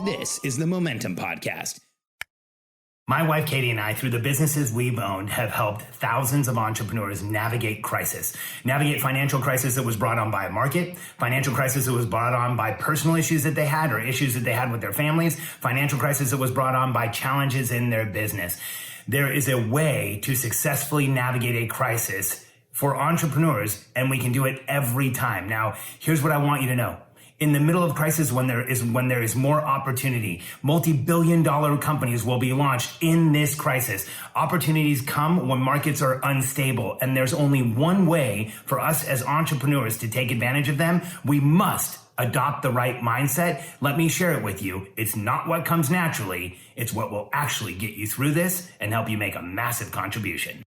This is the Momentum Podcast. My wife, Cadey, and I, through the businesses we've owned, have helped thousands of entrepreneurs navigate crisis. Navigate financial crisis that was brought on by a market, financial crisis that was brought on by personal issues that they had or issues that they had with their families, financial crisis that was brought on by challenges in their business. There is a way to successfully navigate a crisis for entrepreneurs, and we can do it every time. Now, here's what I want you to know. In the middle of crisis, when there is more opportunity, multi-billion-dollar companies will be launched in this crisis. Opportunities come when markets are unstable, and there's only one way for us as entrepreneurs to take advantage of them. We must adopt the right mindset. Let me share it with you. It's not what comes naturally. It's what will actually get you through this and help you make a massive contribution.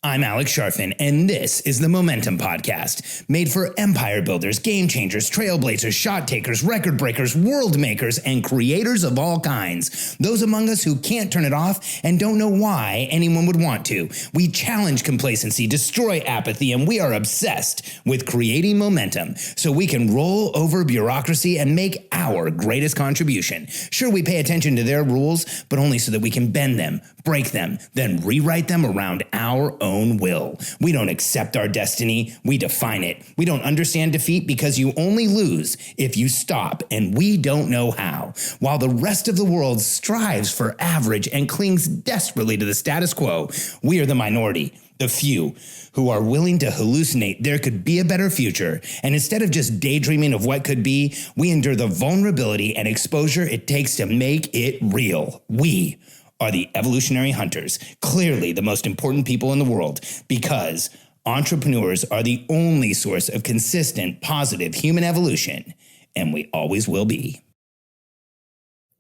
I'm Alex Sharfin, and this is the Momentum Podcast, made for empire builders, game changers, trailblazers, shot takers, record breakers, world makers, and creators of all kinds. Those among us who can't turn it off and don't know why anyone would want to. We challenge complacency, destroy apathy, and we are obsessed with creating momentum so we can roll over bureaucracy and make our greatest contribution. Sure, we pay attention to their rules, but only so that we can bend them, break them, then rewrite them around our own will. We don't accept our destiny, we define it. We don't understand defeat because you only lose if you stop, and we don't know how. While the rest of the world strives for average and clings desperately to the status quo, we are the minority, the few, who are willing to hallucinate there could be a better future. And instead of just daydreaming of what could be, we endure the vulnerability and exposure it takes to make it real. We are the evolutionary hunters, clearly the most important people in the world, because entrepreneurs are the only source of consistent, positive human evolution, and we always will be.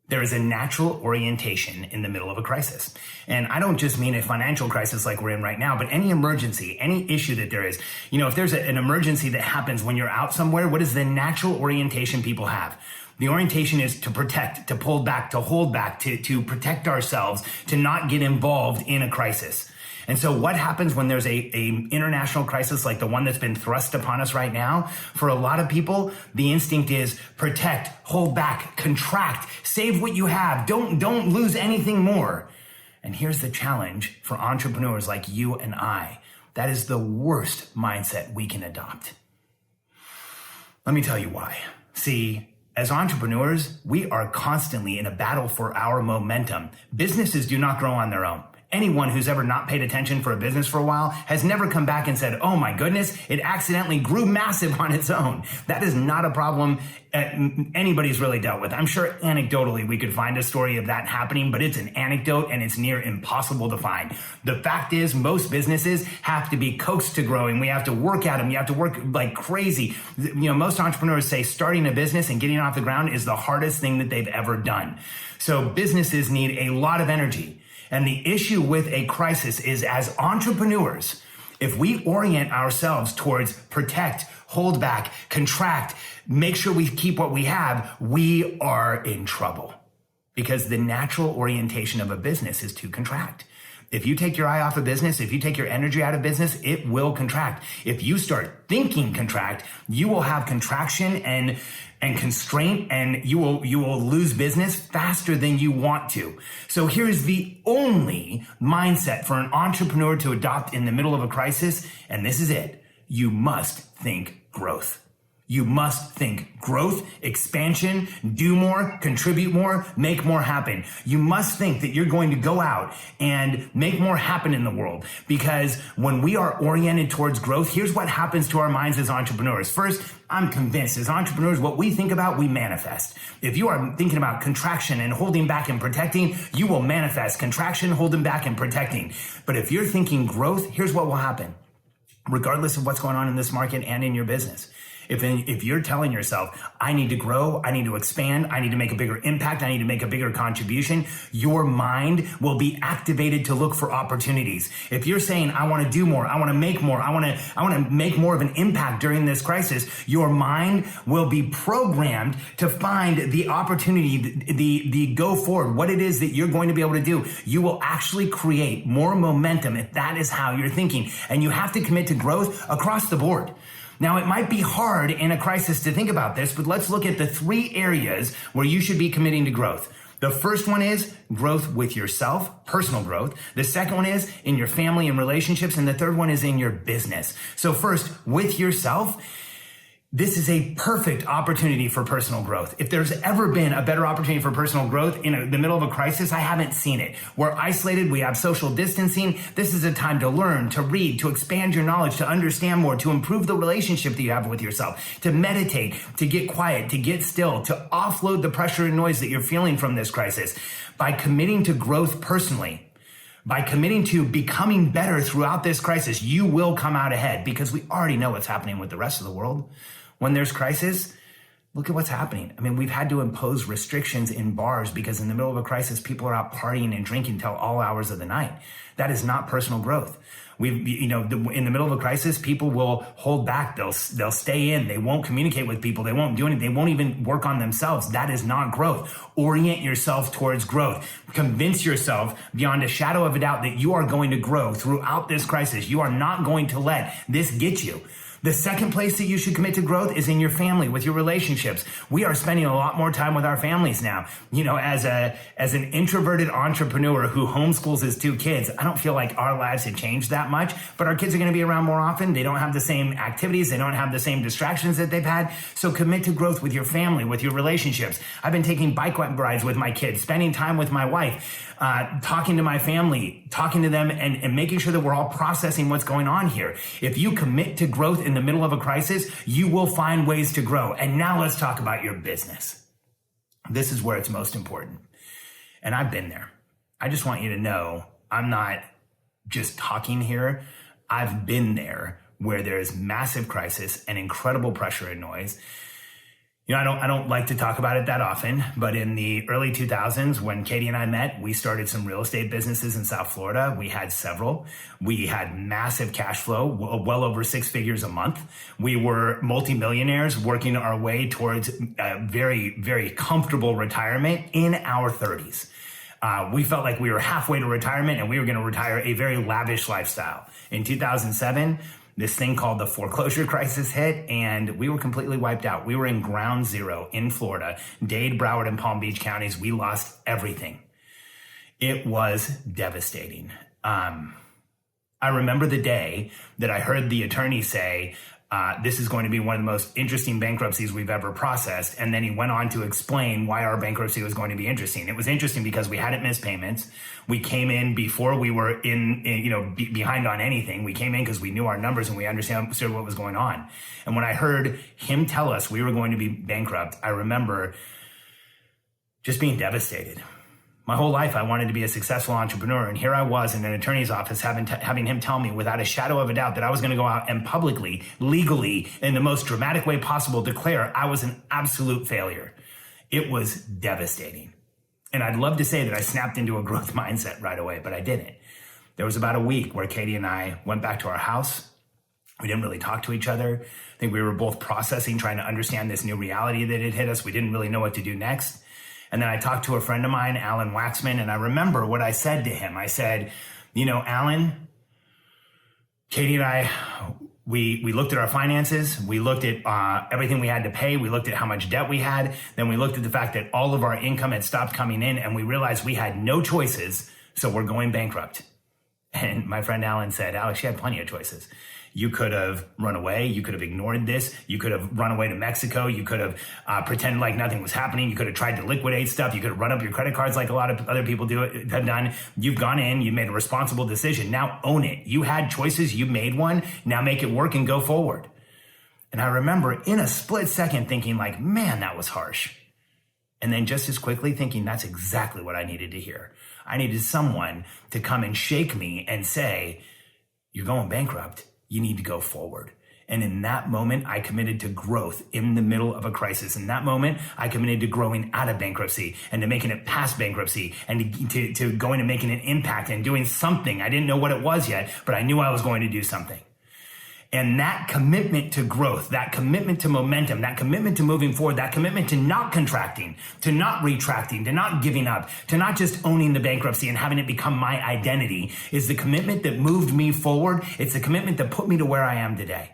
There is a natural orientation in the middle of a crisis. And I don't just mean a financial crisis like we're in right now, but any emergency, any issue that there is. You know, if there's an emergency that happens when you're out somewhere, what is the natural orientation people have? The orientation is to protect, to pull back, to hold back, to protect ourselves, to not get involved in a crisis. And so what happens when there's a international crisis like the one that's been thrust upon us right now? For a lot of people, the instinct is protect, hold back, contract, save what you have. Don't lose anything more. And here's the challenge for entrepreneurs like you and I. That is the worst mindset we can adopt. Let me tell you why. See, as entrepreneurs, we are constantly in a battle for our momentum. Businesses do not grow on their own. Anyone who's ever not paid attention for a business for a while has never come back and said, oh my goodness, it accidentally grew massive on its own. That is not a problem anybody's really dealt with. I'm sure anecdotally we could find a story of that happening, but it's an anecdote and it's near impossible to find. The fact is, most businesses have to be coaxed to growing. We have to work at them. You have to work like crazy. You know, most entrepreneurs say starting a business and getting off the ground is the hardest thing that they've ever done. So businesses need a lot of energy. And the issue with a crisis is, as entrepreneurs, if we orient ourselves towards protect, hold back, contract, make sure we keep what we have, we are in trouble. Because the natural orientation of a business is to contract. If you take your eye off of business, if you take your energy out of business, it will contract. If you start thinking contract, you will have contraction and constraint, and you will lose business faster than you want to. So here's the only mindset for an entrepreneur to adopt in the middle of a crisis, and this is it. You must think growth. You must think growth, expansion, do more, contribute more, make more happen. You must think that you're going to go out and make more happen in the world. Because when we are oriented towards growth, here's what happens to our minds as entrepreneurs. First, I'm convinced as entrepreneurs, what we think about, we manifest. If you are thinking about contraction and holding back and protecting, you will manifest contraction, holding back and protecting. But if you're thinking growth, here's what will happen. Regardless of what's going on in this market and in your business. If you're telling yourself, I need to grow, I need to expand, I need to make a bigger impact, I need to make a bigger contribution, your mind will be activated to look for opportunities. If you're saying, I want to do more, I want to make more, I want to make more of an impact during this crisis, your mind will be programmed to find the opportunity, the go forward, what it is that you're going to be able to do. You will actually create more momentum if that is how you're thinking. And you have to commit to growth across the board. Now, it might be hard in a crisis to think about this, but let's look at the 3 areas where you should be committing to growth. The first one is growth with yourself, personal growth. The second one is in your family and relationships. And the third one is in your business. So first, with yourself, this is a perfect opportunity for personal growth. If there's ever been a better opportunity for personal growth in the middle of a crisis, I haven't seen it. We're isolated. We have social distancing. This is a time to learn, to read, to expand your knowledge, to understand more, to improve the relationship that you have with yourself, to meditate, to get quiet, to get still, to offload the pressure and noise that you're feeling from this crisis. By committing to growth personally, by committing to becoming better throughout this crisis, you will come out ahead, because we already know what's happening with the rest of the world. When there's crisis, look at what's happening. I mean, we've had to impose restrictions in bars because in the middle of a crisis, people are out partying and drinking till all hours of the night. That is not personal growth. In the middle of a crisis, people will hold back. They'll stay in. They won't communicate with people. They won't do anything. They won't even work on themselves. That is not growth. Orient yourself towards growth. Convince yourself beyond a shadow of a doubt that you are going to grow throughout this crisis. You are not going to let this get you. The second place that you should commit to growth is in your family, with your relationships. We are spending a lot more time with our families now. As an introverted entrepreneur who homeschools his 2 kids, I don't feel like our lives have changed that much, but our kids are going to be around more often. They don't have the same activities. They don't have the same distractions that they've had. So commit to growth with your family, with your relationships. I've been taking bike rides with my kids, spending time with my wife, talking to my family, talking to them and making sure that we're all processing what's going on here. If you commit to growth in the middle of a crisis, you will find ways to grow. And now let's talk about your business. This is where it's most important. And I've been there. I just want you to know I'm not just talking here. I've been there where there's massive crisis and incredible pressure and noise. I don't like to talk about it that often, but in the early 2000s, when Cadey and I met, we started some real estate businesses in South Florida. We had several. We had massive cash flow, well over 6 figures a month. We were multimillionaires working our way towards a very, very comfortable retirement in our 30s. We felt like we were halfway to retirement and we were going to retire a very lavish lifestyle. In 2007, this thing called the foreclosure crisis hit, and we were completely wiped out. We were in ground zero in Florida, Dade, Broward, and Palm Beach counties. We lost everything. It was devastating. I remember the day that I heard the attorney say, this is going to be one of the most interesting bankruptcies we've ever processed. And then he went on to explain why our bankruptcy was going to be interesting. It was interesting because we hadn't missed payments. We came in before we were behind on anything. We came in because we knew our numbers and we understood what was going on. And when I heard him tell us we were going to be bankrupt, I remember just being devastated. My whole life, I wanted to be a successful entrepreneur. And here I was in an attorney's office having him tell me without a shadow of a doubt that I was going to go out and publicly, legally, in the most dramatic way possible, declare I was an absolute failure. It was devastating. And I'd love to say that I snapped into a growth mindset right away, but I didn't. There was about a week where Cadey and I went back to our house. We didn't really talk to each other. I think we were both processing, trying to understand this new reality that had hit us. We didn't really know what to do next. And then I talked to a friend of mine, Alan Waxman, and I remember what I said to him. I said, Alan, Cadey and I, we looked at our finances. We looked at everything we had to pay. We looked at how much debt we had. Then we looked at the fact that all of our income had stopped coming in, and we realized we had no choices, so we're going bankrupt. And my friend Alan said, Alex, you had plenty of choices. You could have run away. You could have ignored this. You could have run away to Mexico. You could have pretended like nothing was happening. You could have tried to liquidate stuff. You could have run up your credit cards like a lot of other people have done. You've gone in. You made a responsible decision. Now own it. You had choices. You made one. Now make it work and go forward. And I remember in a split second thinking like, man, that was harsh. And then just as quickly thinking that's exactly what I needed to hear. I needed someone to come and shake me and say, you're going bankrupt. You need to go forward. And in that moment, I committed to growth in the middle of a crisis. In that moment, I committed to growing out of bankruptcy and to making it past bankruptcy and to going and making an impact and doing something. I didn't know what it was yet, but I knew I was going to do something. And that commitment to growth, that commitment to momentum, that commitment to moving forward, that commitment to not contracting, to not retracting, to not giving up, to not just owning the bankruptcy and having it become my identity is the commitment that moved me forward. It's the commitment that put me to where I am today.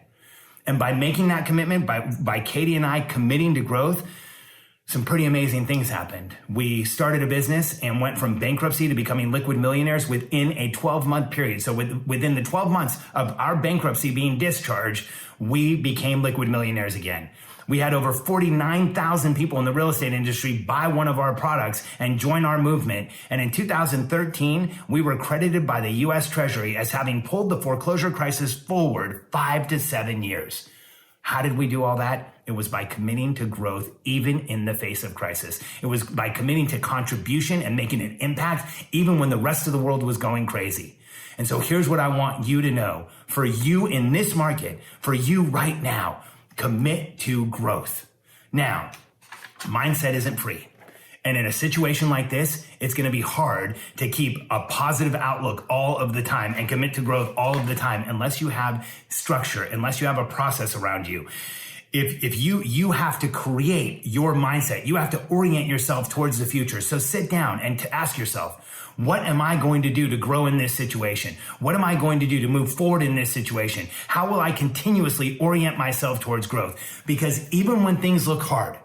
And by making that commitment, by Cadey and I committing to growth, some pretty amazing things happened. We started a business and went from bankruptcy to becoming liquid millionaires within a 12-month period. So within the 12 months of our bankruptcy being discharged, we became liquid millionaires again. We had over 49,000 people in the real estate industry buy one of our products and join our movement. And in 2013, we were credited by the US Treasury as having pulled the foreclosure crisis forward 5 to 7 years. How did we do all that? It was by committing to growth, even in the face of crisis. It was by committing to contribution and making an impact, even when the rest of the world was going crazy. And so here's what I want you to know. For you in this market, for you right now, commit to growth. Now, mindset isn't free. And in a situation like this, it's going to be hard to keep a positive outlook all of the time and commit to growth all of the time unless you have structure, unless you have a process around you. If you have to create your mindset, you have to orient yourself towards the future. So sit down and to ask yourself, what am I going to do to grow in this situation? What am I going to do to move forward in this situation? How will I continuously orient myself towards growth? Because even when things look hard,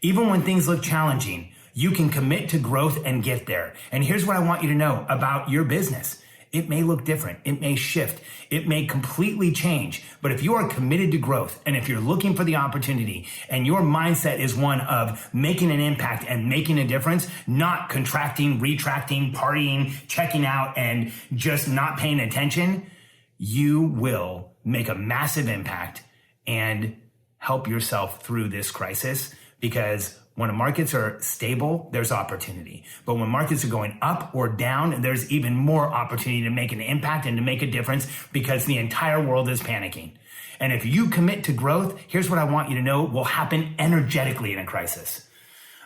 even when things look challenging, you can commit to growth and get there. And here's what I want you to know about your business. It may look different. It may shift. It may completely change. But if you are committed to growth and if you're looking for the opportunity and your mindset is one of making an impact and making a difference, not contracting, retracting, partying, checking out, and just not paying attention, you will make a massive impact and help yourself through this crisis. Because when markets are stable, there's opportunity. But when markets are going up or down, there's even more opportunity to make an impact and to make a difference because the entire world is panicking. And if you commit to growth, here's what I want you to know will happen energetically in a crisis.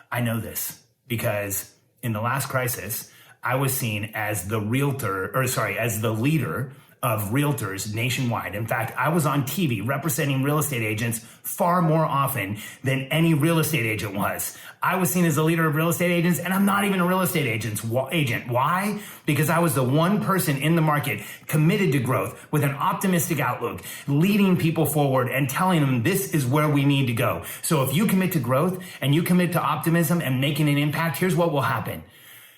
I know this because in the last crisis, I was seen as the as the leader of realtors nationwide. In fact, I was on TV representing real estate agents far more often than any real estate agent was. I was seen as the leader of real estate agents, and I'm not even a real estate agent. Why? Because I was the one person in the market committed to growth with an optimistic outlook, leading people forward and telling them this is where we need to go. So if you commit to growth and you commit to optimism and making an impact, here's what will happen.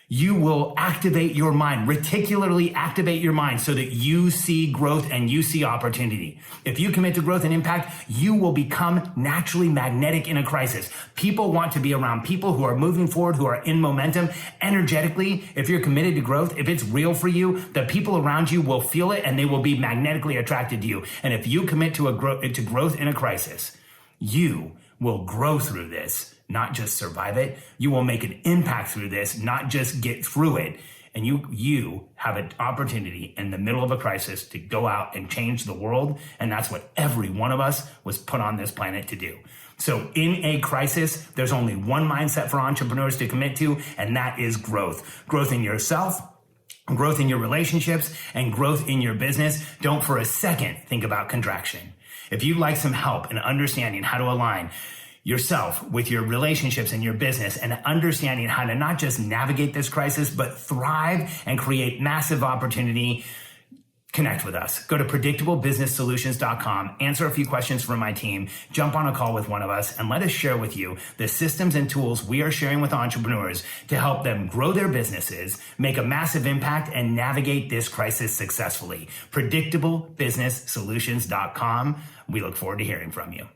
You will activate your mind, reticularly activate your mind so that you see growth and you see opportunity. If you commit to growth and impact, you will become naturally magnetic in a crisis. People want to be around people who are moving forward, who are in momentum energetically. If you're committed to growth, if it's real for you, the people around you will feel it and they will be magnetically attracted to you. And if you commit to growth in a crisis, you will grow through this, not just survive it. You will make an impact through this, not just get through it. And you have an opportunity in the middle of a crisis to go out and change the world. And that's what every one of us was put on this planet to do. So in a crisis, there's only one mindset for entrepreneurs to commit to, and that is growth. Growth in yourself, growth in your relationships, and growth in your business. Don't for a second think about contraction. If you'd like some help in understanding how to align yourself with your relationships and your business and understanding how to not just navigate this crisis, but thrive and create massive opportunity, connect with us. Go to predictablebusinesssolutions.com, answer a few questions from my team, jump on a call with one of us, and let us share with you the systems and tools we are sharing with entrepreneurs to help them grow their businesses, make a massive impact, and navigate this crisis successfully. predictablebusinesssolutions.com. We look forward to hearing from you.